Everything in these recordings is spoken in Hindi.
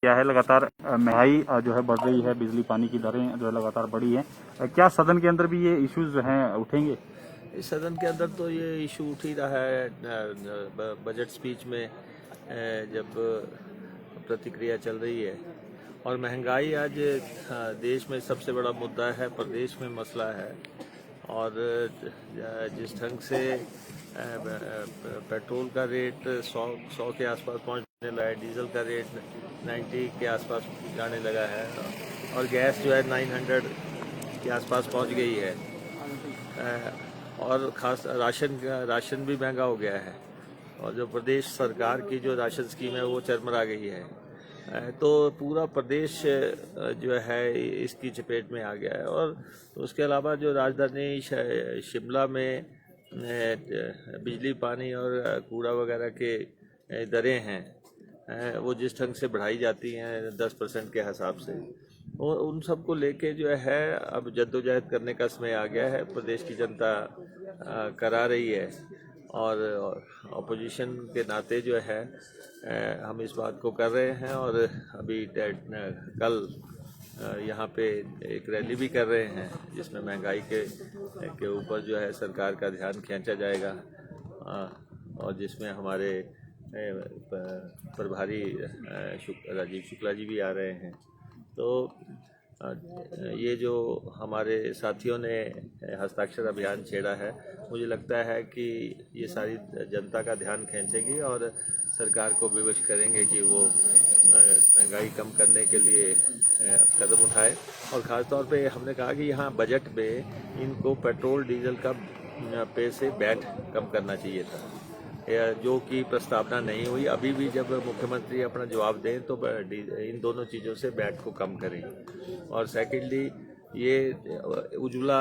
क्या है लगातार महंगाई जो है बढ़ रही है, बिजली पानी की दरें जो है लगातार बढ़ी है। क्या सदन के अंदर भी ये इश्यूज जो हैं उठेंगे? इस सदन के अंदर तो ये इशू उठ ही रहा है बजट स्पीच में, जब प्रतिक्रिया चल रही है। और महंगाई आज देश में सबसे बड़ा मुद्दा है, प्रदेश में मसला है। और जिस ढंग से पेट्रोल का रेट 100 के आसपास पहुंचने लगा है, डीजल का रेट 90 के आसपास जाने लगा है, और गैस जो है 900 के आसपास पहुंच गई है। और ख़ास राशन भी महंगा हो गया है। और जो प्रदेश सरकार की जो राशन स्कीम है वो चरमरा गई है। तो पूरा प्रदेश जो है इसकी चपेट में आ गया है। और तो उसके अलावा जो राजधानी शिमला में बिजली पानी और कूड़ा वगैरह के दरें हैं, वो जिस ढंग से बढ़ाई जाती हैं 10% के हिसाब से, और उन सब को लेके जो है अब जद्दोजहद करने का समय आ गया है। प्रदेश की जनता करा रही है। और अपोजिशन के नाते जो है हम इस बात को कर रहे हैं। और अभी कल यहाँ पे एक रैली भी कर रहे हैं जिसमें महंगाई के ऊपर जो है सरकार का ध्यान खींचा जाएगा। और जिसमें हमारे प्रभारी राजीव शुक्ला जी भी आ रहे हैं। तो ये जो हमारे साथियों ने हस्ताक्षर अभियान छेड़ा है, मुझे लगता है कि ये सारी जनता का ध्यान खींचेगी और सरकार को विवश करेंगे कि वो महंगाई कम करने के लिए कदम उठाए। और ख़ास तौर पे हमने कहा कि यहाँ बजट में इनको पेट्रोल डीजल का पे से वैट कम करना चाहिए था, जो कि प्रस्तावना नहीं हुई। अभी भी जब मुख्यमंत्री अपना जवाब दें तो इन दोनों चीज़ों से वैट को कम करें। और सेकेंडली ये उज्ज्वला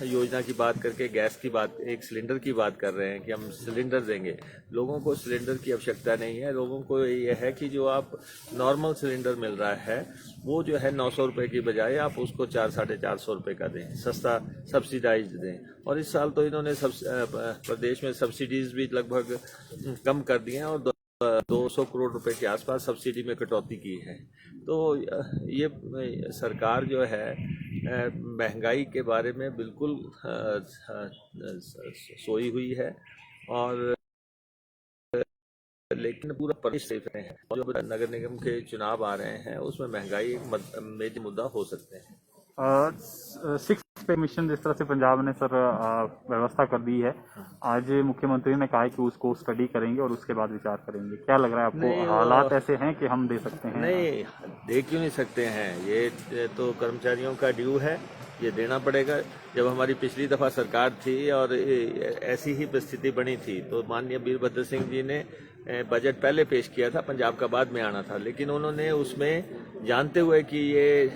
योजना की बात करके गैस की बात, एक सिलेंडर की बात कर रहे हैं कि हम सिलेंडर देंगे। लोगों को सिलेंडर की आवश्यकता नहीं है। लोगों को ये है कि जो आप नॉर्मल सिलेंडर मिल रहा है वो जो है 900 रुपये की बजाय आप उसको 400-450 रुपये का दें, सस्ता सब्सिडाइज दें। और इस साल तो इन्होंने प्रदेश में सब्सिडीज़ भी लगभग कम कर दी हैं और 200 करोड़ रुपए के आसपास सब्सिडी में कटौती की है। तो ये सरकार जो है महंगाई के बारे में बिल्कुल सोई हुई है। और लेकिन पूरा प्रदेश सेफ है। जो नगर निगम के चुनाव आ रहे हैं उसमें महंगाई एक मेजर मुद्दा हो सकते हैं। 6 पे मिशन जिस तरह से पंजाब ने सर व्यवस्था कर दी है, आज मुख्यमंत्री ने कहा है कि उसको स्टडी करेंगे और उसके बाद विचार करेंगे। क्या लग रहा है आपको, हालात ऐसे हैं कि हम दे सकते हैं? नहीं, दे क्यों नहीं सकते हैं? ये तो कर्मचारियों का ड्यू है, ये देना पड़ेगा। जब हमारी पिछली दफ़ा सरकार थी और ऐसी ही परिस्थिति बनी थी तो माननीय वीरभद्र सिंह जी ने बजट पहले पेश किया था, पंजाब का बाद में आना था। लेकिन उन्होंने उसमें जानते हुए कि ये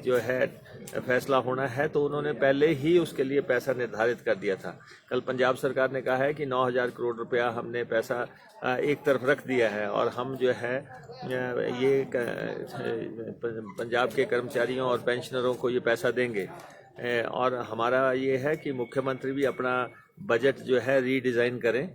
जो है फैसला होना है तो उन्होंने पहले ही उसके लिए पैसा निर्धारित कर दिया था। कल पंजाब सरकार ने कहा है कि 9,000 करोड़ रुपया हमने पैसा एक तरफ रख दिया है और हम जो है ये पंजाब के कर्मचारियों और पेंशनरों को ये पैसा देंगे। और हमारा ये है कि मुख्यमंत्री भी अपना बजट जो है रीडिज़ाइन करें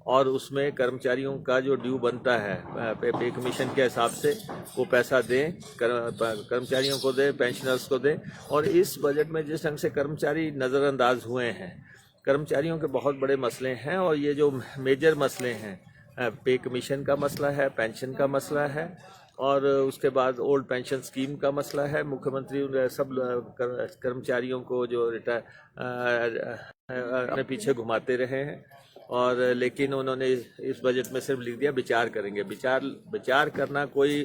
और उसमें कर्मचारियों का जो ड्यू बनता है पे कमीशन के हिसाब से वो पैसा दें, कर्मचारियों को दें, पेंशनर्स को दें। और इस बजट में जिस ढंग से कर्मचारी नज़रअंदाज हुए हैं, कर्मचारियों के बहुत बड़े मसले हैं। और ये जो मेजर मसले हैं, पे कमीशन का मसला है, पेंशन का मसला है, और उसके बाद ओल्ड पेंशन स्कीम का मसला है। मुख्यमंत्री सब कर्मचारियों को जो अपने पीछे घुमाते रहे हैं। और लेकिन उन्होंने इस बजट में सिर्फ लिख दिया विचार करेंगे। विचार करना कोई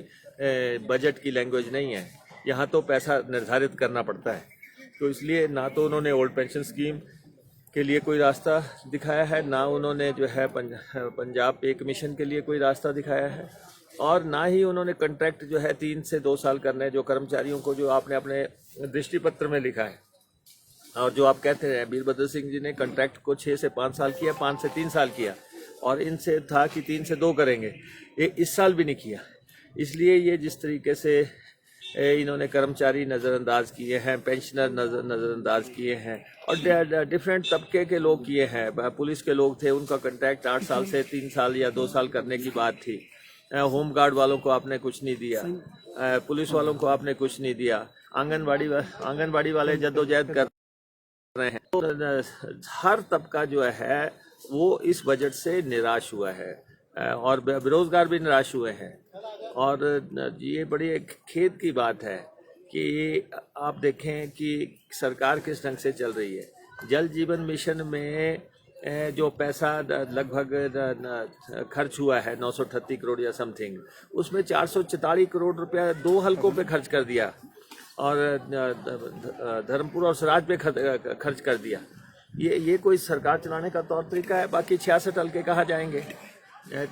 बजट की लैंग्वेज नहीं है। यहाँ तो पैसा निर्धारित करना पड़ता है। तो इसलिए ना तो उन्होंने ओल्ड पेंशन स्कीम के लिए कोई रास्ता दिखाया है, ना उन्होंने जो है पंजाब पे कमीशन के लिए कोई रास्ता दिखाया है, और ना ही उन्होंने कॉन्ट्रैक्ट जो है 3 से 2 साल करने जो कर्मचारियों को जो आपने अपने दृष्टि पत्र में लिखा है। और जो आप कहते हैं वीरभद्र सिंह जी ने कॉन्ट्रैक्ट को 6 से 5 साल किया, 5 से 3 साल किया, और इनसे था कि 3 से 2 करेंगे। ये इस साल भी नहीं किया। इसलिए ये जिस तरीके से इन्होंने कर्मचारी नज़रअंदाज किए हैं, पेंशनर नज़रअंदाज किए हैं, और डिफरेंट तबके के लोग किए हैं। पुलिस के लोग थे, उनका कॉन्ट्रैक्ट 8 साल से 3 साल या 2 साल करने की बात थी। होम गार्ड वालों को आपने कुछ नहीं दिया, पुलिस वालों को आपने कुछ नहीं दिया, आंगनबाड़ी वाले जद्दोजहद कर रहे हैं। तो हर तबका जो है वो इस बजट से निराश हुआ है और बेरोजगार भी निराश हुए हैं। और ये बड़ी एक खेद की बात है कि आप देखें कि सरकार किस ढंग से चल रही है। जल जीवन मिशन में जो पैसा लगभग खर्च हुआ है 938 करोड़ या समथिंग, उसमें 444 करोड़ रुपया 2 हलकों पे खर्च कर दिया और धर्मपुर और सराज पे खर्च कर दिया। ये कोई सरकार चलाने का तौर तरीका है? बाकी 66 हल्के कहाँ जाएंगे?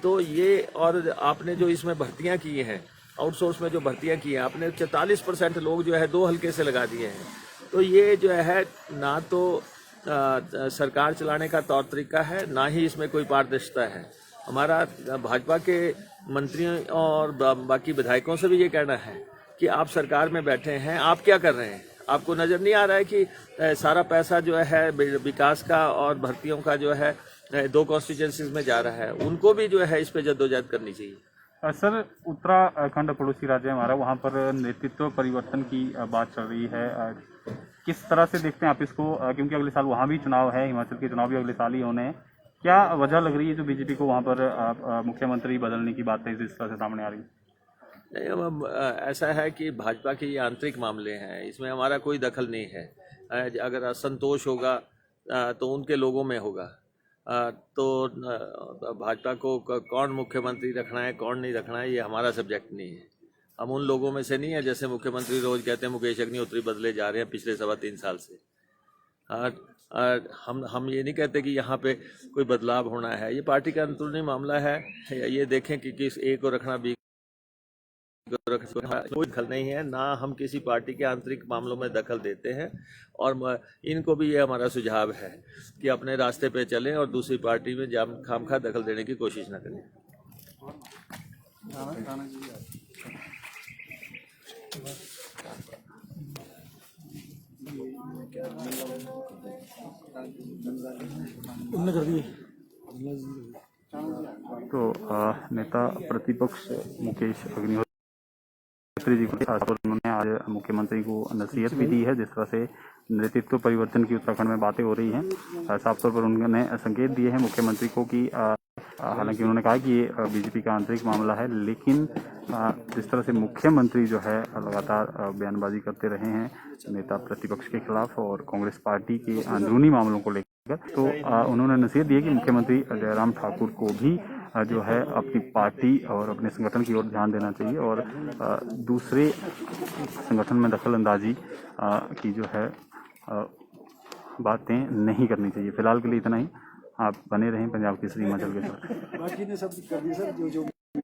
तो ये, और आपने जो इसमें भर्तियां की हैं, आउटसोर्स में जो भर्तियां की हैं, आपने 44% लोग जो है 2 हल्के से लगा दिए हैं। तो ये जो है ना तो सरकार चलाने का तौर तरीका है, ना ही इसमें कोई पारदर्शिता है। हमारा भाजपा के मंत्रियों और बाकी विधायकों से भी ये कहना है कि आप सरकार में बैठे हैं, आप क्या कर रहे हैं? आपको नज़र नहीं आ रहा है कि सारा पैसा जो है विकास का और भर्तियों का जो है 2 कॉन्स्टिट्यूंसीज में जा रहा है, उनको भी जो है इस पे जद्दोजहद करनी चाहिए। सर, उत्तराखंड पड़ोसी राज्य है हमारा, वहाँ पर नेतृत्व परिवर्तन की बात चल रही है। किस तरह से देखते हैं आप इसको, क्योंकि अगले साल वहाँ भी चुनाव है, हिमाचल के चुनाव भी अगले साल ही होने हैं। क्या वजह लग रही है जो बीजेपी को वहाँ पर मुख्यमंत्री बदलने की बात है जिस तरह से सामने आ रही है? नहीं, ऐसा है कि भाजपा के ये आंतरिक मामले हैं, इसमें हमारा कोई दखल नहीं है। अगर असंतोष होगा तो उनके लोगों में होगा। तो भाजपा को कौन मुख्यमंत्री रखना है, कौन नहीं रखना है, ये हमारा सब्जेक्ट नहीं है। हम उन लोगों में से नहीं है जैसे मुख्यमंत्री रोज कहते हैं मुकेश अग्निहोत्री बदले जा रहे हैं पिछले 3.25 साल से। हम ये नहीं कहते कि यहाँ पे कोई बदलाव होना है, ये पार्टी का अंदरूनी मामला है। ये देखें कि किस ए को रखना, बी को रखना, कोई दखल नहीं है, ना हम किसी पार्टी के आंतरिक मामलों में दखल देते हैं। और इनको भी ये हमारा सुझाव है कि अपने रास्ते पे चलें और दूसरी पार्टी में खामखा दखल देने की कोशिश न करें। तो नेता प्रतिपक्ष मुकेश अग्निहोत्री जी को उन्होंने आज मुख्यमंत्री को नसीहत भी दी है। जिस तरह से नेतृत्व परिवर्तन की उत्तराखंड में बातें हो रही हैं, साफ तौर पर उन्होंने संकेत दिए हैं मुख्यमंत्री को कि हालांकि उन्होंने कहा कि ये बीजेपी का आंतरिक मामला है, लेकिन जिस तरह से मुख्यमंत्री जो है लगातार बयानबाजी करते रहे हैं नेता प्रतिपक्ष के खिलाफ और कांग्रेस पार्टी के अंदरूनी मामलों को लेकर, तो उन्होंने नसीहत दी है कि मुख्यमंत्री जयराम ठाकुर को भी जो है अपनी पार्टी और अपने संगठन की ओर ध्यान देना चाहिए और दूसरे संगठन में दखल अंदाजी की जो है बातें नहीं करनी चाहिए। फिलहाल के लिए इतना ही। आप बने रहें पंजाब केसरी हिमाचल के साथ।